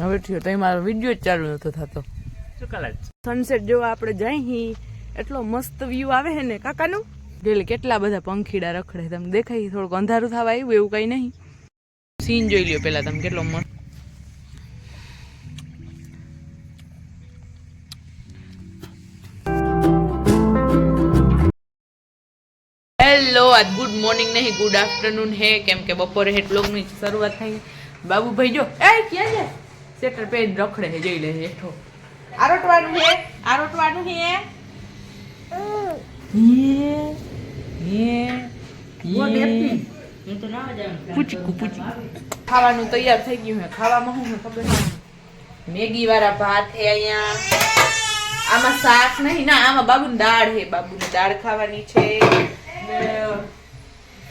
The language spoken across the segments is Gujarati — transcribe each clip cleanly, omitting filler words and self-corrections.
હવે થયો તો મારો વિડીયો જ ચાલુ નતો થતો. સનસેટ જોવા આપણે જઈ એટલો મસ્ત વ્યૂ આવે છે ને કાકાનું. એટલે કેટલા બધા પંખીડા રખડે તમને દેખાય. થોડુંક અંધારું થવા આવ્યું એવું કઈ નહીં. સીન જોઈ લ્યો પેલા તમે કેટલો મસ્ત. હેલો, આજ ગુડ મોર્નિંગ નહીં ગુડ આફ્ટરનૂન હે, કેમ કે બપોરે હે બ્લોગની શરૂઆત થઈ. બાબુભાઈ જો એ ક્યાં છે સ્વેટર પહેરીને રખડે છે, જોઈ લે હેઠો. આરોટવાનું છે, આરોટવાનું છે. ખાવાનું તૈયાર થઈ ગયું છે. ખાવામાં શું ખબર નહીં, મેગી વાળા ભાત છે અહીંયા. આમાં શાક નહીં ના, આમાં બાબુની દાળ છે. બાબુની દાળ ખાવાની છે.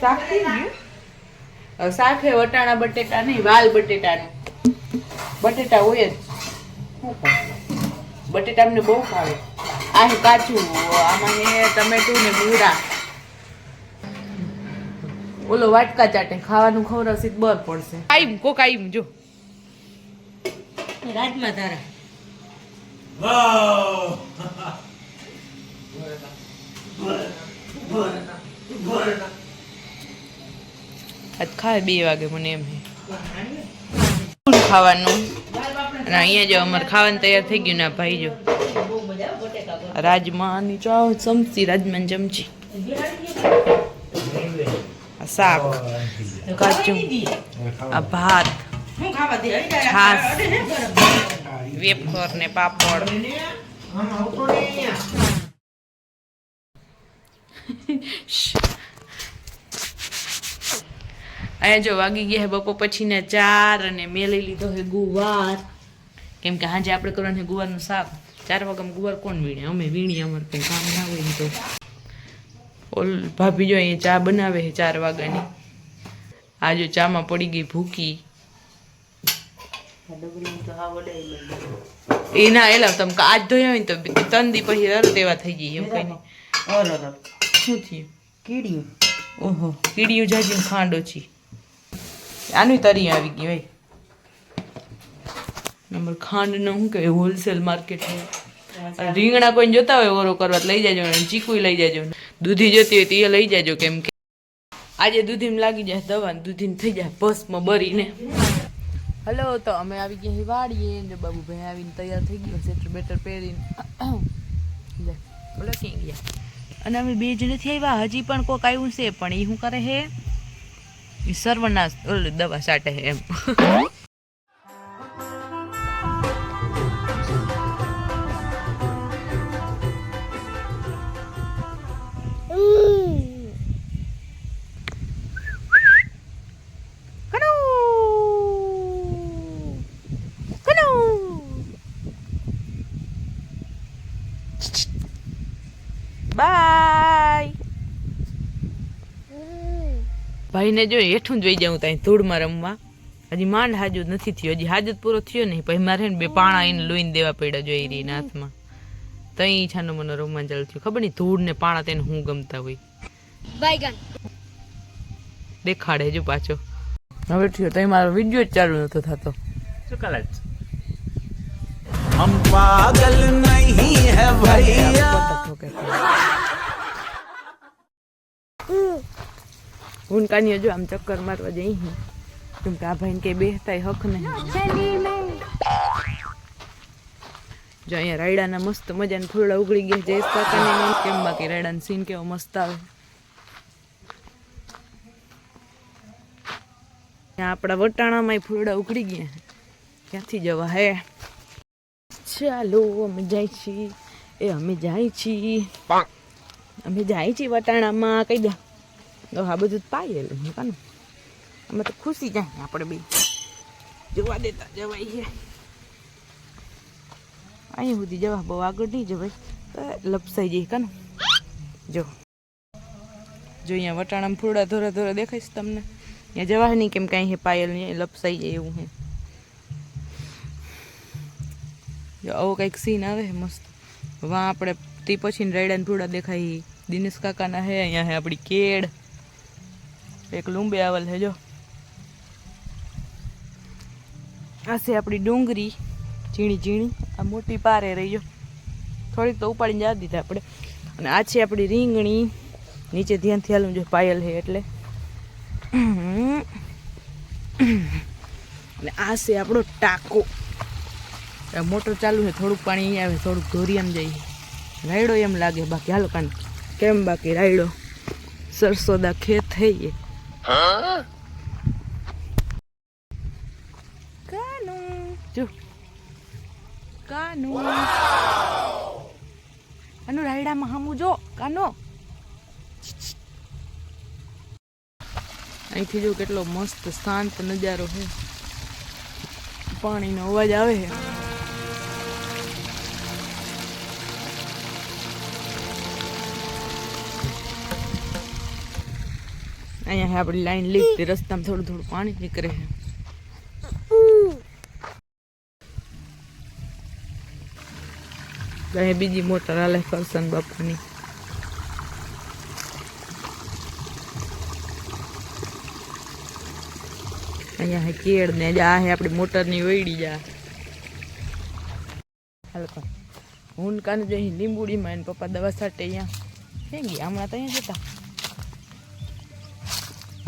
શાક થઈ ગયું. શાક હે વટાણા બટેટા નહીં, વાલ બટેટાનું. બટેટા હોય જ, બટેટા અમને બહુ ભાવે. આ હે કાચું, આમાં હે ટમેટું ને મૂળા. ઓલો વાટકા ચાટે ખાવાનું ખવડાવશે તો બર પડશે. આઈમ કોક આઈમ જો રાજમાં તારા આજ ખાય 2 વાગે મને એમ હે ખાવાનું. અને અહીંયા જો અમારે ખાવાનું તૈયાર થઈ ગયું. ના ભાઈ જો રાજમાની ચાવ ચમચી, રાજમાન ચમચી, શાક કાચું, આ ભાત, છાસ, વેફર ને પાપડ. અહીંયા જો વાગી ગયા હે બપોર પછી ને 4 અને મેં લઈ લીધો હે ગુવાર, કેમ કે હાજે આપણે કરવાનું છે ગુવારનું શાક. 4 વાગ્યામાં ગુવાર કોણ વીણે? અમે વીણીએ, અમારે કંઈ કામ ના હોય ને તો. ઓલ ભાભી જો અહીંયા ચા બનાવે છે 4 વાગ્યાની. આ જો ચામાં પડી ગઈ ભૂકી. એ ના એલા તમે આજ ધોયા હોય ને તો 3 દી પછી તરત એવા થઈ જાય એમ કઈ નહીં. શું થયું? કીડીયું. ઓહો, કીડીયું જાજીને ખાંડ ઓછી. આનું તરી આવી ગઈ ભાઈ. નંબર ખાંડ નો શું કહેવાય, હોલસેલ માર્કેટ છે. રીંગણા કોઈને જોતા હોય ઓરો કરવા લઈ જાજો, ચીકુ લઈ જાજો, દૂધી જોતી હોય તો એ લઈ જાજો, કેમ કે આજે દૂધીમાં લાગી જાય દવા, દૂધીને થઈ જાય ભસ્મ બરીને. હલો, તો અમે આવી ગયા વાડીએ ને બાબુભાઈ આવીને તૈયાર થઈ ગયો સ્વેટર બેટર પહેરીને. બોલો ક્યાં ગયા? અને અમે 2 જ નથી આવ્યા, હજી પણ કોક આવ્યું છે, પણ એ શું કરે છે, એ સર્વનાશ દવા સાટે છે એમ. બાય ભાઈને જો હેઠું જ વહી જાઉં ત્યાં ધૂળમાં રમવા. હજી માંડ હાજુ નથી થયો, હજી હાજુ પૂરો થયો નહીં. પછી મારે 2 પાણા એને લોહીને દેવા પડ્યા જોઈ રહી હાથમાં. તઈ ઈચ્છાનો મને રમવા ચાલુ થયું. ખબર નહીં ધૂળ ને પાણા તેને હું ગમતા હોય. દેખાડે જો પાછો. હવે થયો તઈ મારો વિડીયો જ ચાલુ નતો થતો. શું કાલે हम पागल नहीं है भैया. ઉનકાની જો આમ ચક્કર મારવા જઈ, કેમ કે આ ભાઈને કઈ બેહતા હક નહીં. જો અહીંયા રાયડાના મસ્ત મજાના ફૂલડા ઉગડી ગયા. જયેશ કાકાને કેમ બાકી રાયડાનો સીન કેવો મસ્ત આવે. આપણા વટાણામાં ફૂલડા ઉગડી ગયા. ક્યાંથી જવા હે? ચાલો અમે જાય છીએ, અમે જાય છીએ વટાણામાં. કઈ દે આ બધું પાયેલું કાનું. અમે તો ખુશી જાય આપણે 2 જોવા દેતા જવાય છે. અહીં સુધી જવા બહુ આગળ નહીં જવાય, તો લપસાઈ જાય કાનું. જો અહીંયા વટાણામાં ફૂલડા ધોરા ધોરા દેખાય છે તમને. અહીંયા જવા નહીં, કેમ કે અહીં પાયેલ નહીં, લપસાઈ જાય એવું હે. જો આવો કંઈક સીન આવે છે મસ્ત. વાં આપણે તે પછી રાયડાને ફૂલડા દેખાય. દિનેશ કાકાના હે. અહીંયા હે આપણી કેળ, એક લૂંબે આવેલ છે જો. આ છે આપણી ડુંગળી ઝીણી ઝીણી, આ મોટી પારે રહી જો, થોડીક તો ઉપાડીને જવા દીધા આપણે. અને આ છે આપણી રીંગણી, નીચે ધ્યાનથી હાલું જો પાયલ છે એટલે. અને આ છે આપણો ટાકો, મોટર ચાલુ છે, થોડુંક પાણી અહીં આવે, થોડુંક ધોરિયામ જઈએ. રાયડો એમ લાગે, બાકી હાલો કાન કેમ બાકી રાયડો સરસોદા ખેત થઈ ગયે. કાનું જો કાનું, આનું રાયડામાં હામું જો કાનો. અહીંથી જો કેટલો મસ્ત શાંત નજારો છે, પાણીનો અવાજ આવે છે. અહીંયા આપણી લાઈન લીધી, રસ્તામાં થોડું થોડું પાણી નીકળે છે. અહીં બીજી મોટર હાલે કરશન બાપાની. અહીંયા હે કેળ ને આ હે આપણી મોટરની વૈડી જા. હલકા હું કાને જો અહીં લીંબુડીમાં એને પપ્પા દવા છાંટે અહીંયા થઈ ગયા. હમણાં તો અહીંયા જતા.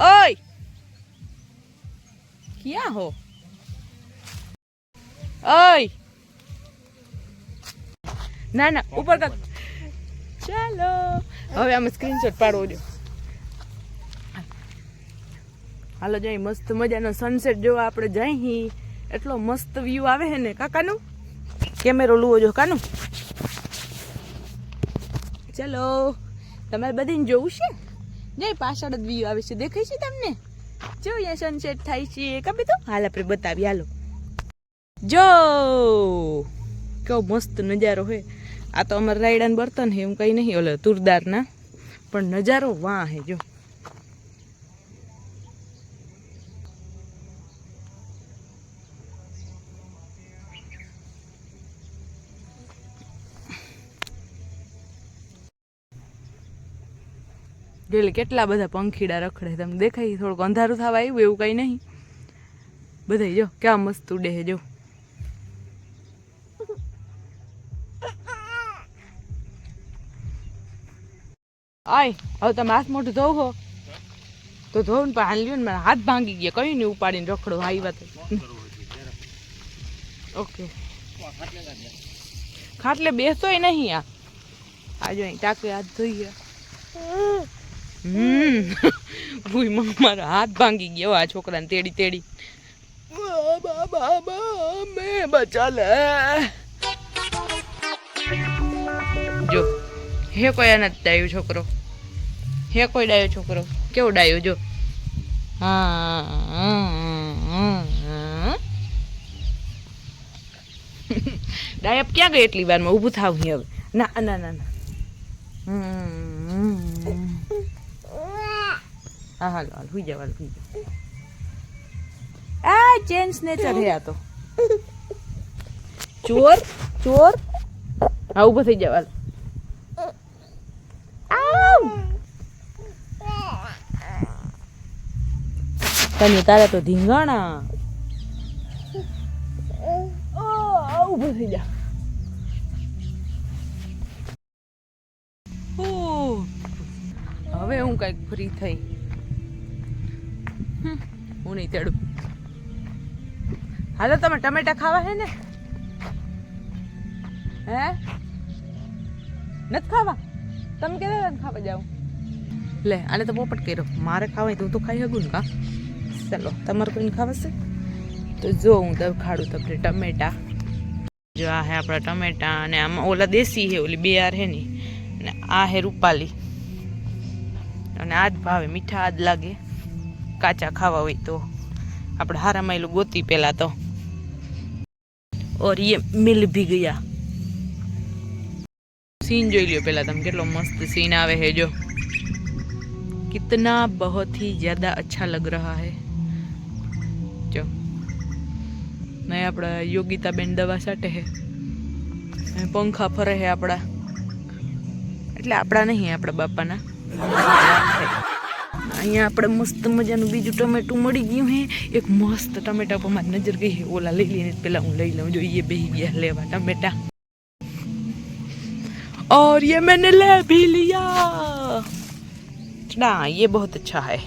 ઓય ક્યાં હો? ઓય ના ના ઉપર કર. ચાલો હવે આમાં સ્ક્રીનશોટ પાડવો જો. હાલો જઈ મસ્ત મજાનો સનસેટ જોવા આપણે જઈ. એટલો મસ્ત વ્યૂ આવે છે ને કાકાનું. કેમેરો લુવો જો કાનું. ચલો તમારે બધાને જોવું છે? જઈ પાછળ જ વ્યૂ આવે છે, દેખાય છે તમને? જો અહીંયા સનસેટ થાય છે કબી તો. હાલ આપણે બતાવી હાલો. જો કેવો મસ્ત નજારો હે. આ તો અમારા રાયડાના બર્તન હે, એમ કંઈ નહીં, ઓલે તુરદારના, પણ નજારો વાહ હે જો. એટલે કેટલા બધા પંખીડા રખડે, તમને દેખાય? થોડુંક અંધારું થવા આવ્યું એવું કંઈ નહીં. બધા જો કેવા મસ્ત ઉડે છે જો. આય હવે તમે હાથ મોઢું ધોવ હો તો ધોવ ને, પણ લ્યો ને મારા હાથ ભાંગી ગયા, કઈ નહીં ઉપાડીને રખડો. હા એ વાત ઓકે. ખાટલે બેસતોય નહીં. આ જો અહીં ટાંકે હાથ ધોઈ ગયા. મારો હાથ ભાંગી ગયો આ છોકરાને તેડી તેડી. બચા લે જો. હે કોઈ આ નથી ડાયો છોકરો, હે કોઈ ડાયો છોકરો. કેવો ડાયો જો. ડાયપ ક્યાં ગઈ એટલી વારમાં? ઊભું થાવ હવે. ના ના ના ના. હા હાલો હાલ હુઈ જાવ, હુઈ જાવ. આ ચેન્જ નેચર હે આ તો. ચોર ચોર. હા ઊભો થઈ જાવ હાલ. તને તારે તો ધીંગાણા. ઊભો થઈ જા. હવે હું કઈક ફ્રી થઈ. હું નહીં તેડું. હાલો તમે ટમેટા ખાવા હે ને? હે નથી ખાવા? તમે કેતા ખાવા જાવ? લે આને તો પોપટ કર્યો. મારે ખાવાય તો હું તો ખાઈ શકું ને કા. ચાલો તમારે કોઈને ખાવાશે તો જો હું તો ખાડું તમને ટમેટા. જો આ હે આપણા ટમેટા, અને આમાં ઓલા દેશી હે, ઓલી 2 આર હે ની, અને આ હે રૂપાલી. અને આ જ ભાવે, મીઠા આ જ લાગે. કાચા ખાવા હોય તો આપણે હારા માયલું ગોતી પેલા તો. ઓર ये मिल भी गया. सीन જોઈ લ્યો પેલા તમે, કેટલો મસ્ત सीन આવે है जो. कितना बहुत ही ज्यादा अच्छा लग रहा है जो. नहीं આપણા યોગિતાબેન દવા છાંટે હે, પંખા ફરે હે આપણા, એટલે આપણા નહીં, આપણા બાપાના. અહીંયા આપણે મસ્ત મજાનું બીજું ટમેટું મળી ગયું હે. એક મસ્ત ટમેટા પર મારી નજર ગઈ હે. ઓલા લઈ લઈને પેલા હું લઈ લઉં. જો ये બેહી ગયા લેવા टमेटा और ये मैंने ले भी लिया. ना ये बहुत अच्छा है.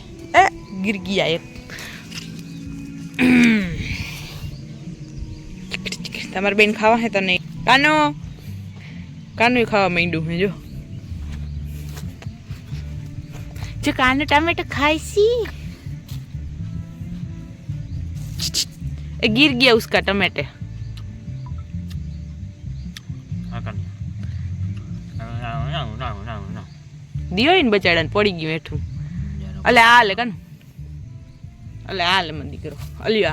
गिर गया एक. તમારે બેન ખાવા હે તો નહીં? કાનો કાનું ખાવા માંડ્યું હે. જો કાનો ટમેટો ખાય सी. गिर गया उसका टमाटे. दियो इन बचाड़ा पड़ी गई बैठू. अले आ ले कन अले आ ले मन दीकरो अलिया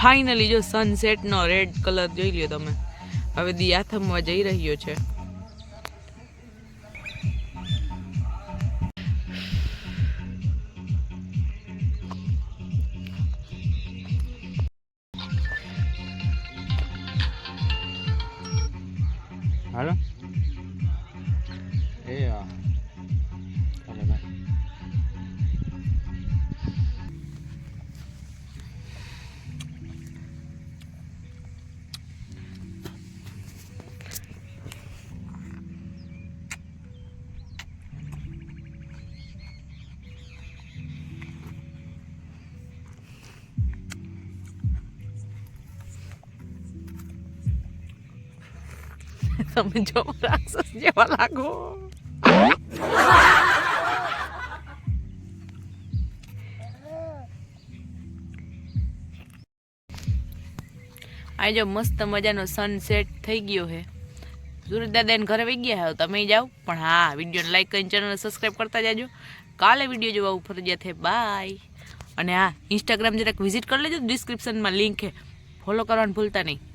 ફાઇનલી જો સનસેટ નો રેડ કલર જોઈ લ્યો તમે. હવે દી આથમવા જઈ રહ્યો છે. હાલો એ આ તમે જો રાક્ષસ જેવા લાગો. આ જો મસ્ત મજાનો સનસેટ થઈ ગયો હે. સુરત દાદાને ઘરે વહી ગયા હે. તમે જાઓ પણ હા વિડીયોને લાઈક કરીને ચેનલને સબસ્ક્રાઈબ કરતા જાજો. કાલે વિડીયો જોવા ફરજિયાત હે. બાય. અને હા ઇન્સ્ટાગ્રામ જરાક વિઝિટ કરી લેજો. ડિસ્ક્રિપ્શનમાં લિંક હે. ફોલો કરવાનું ભૂલતા નહીં.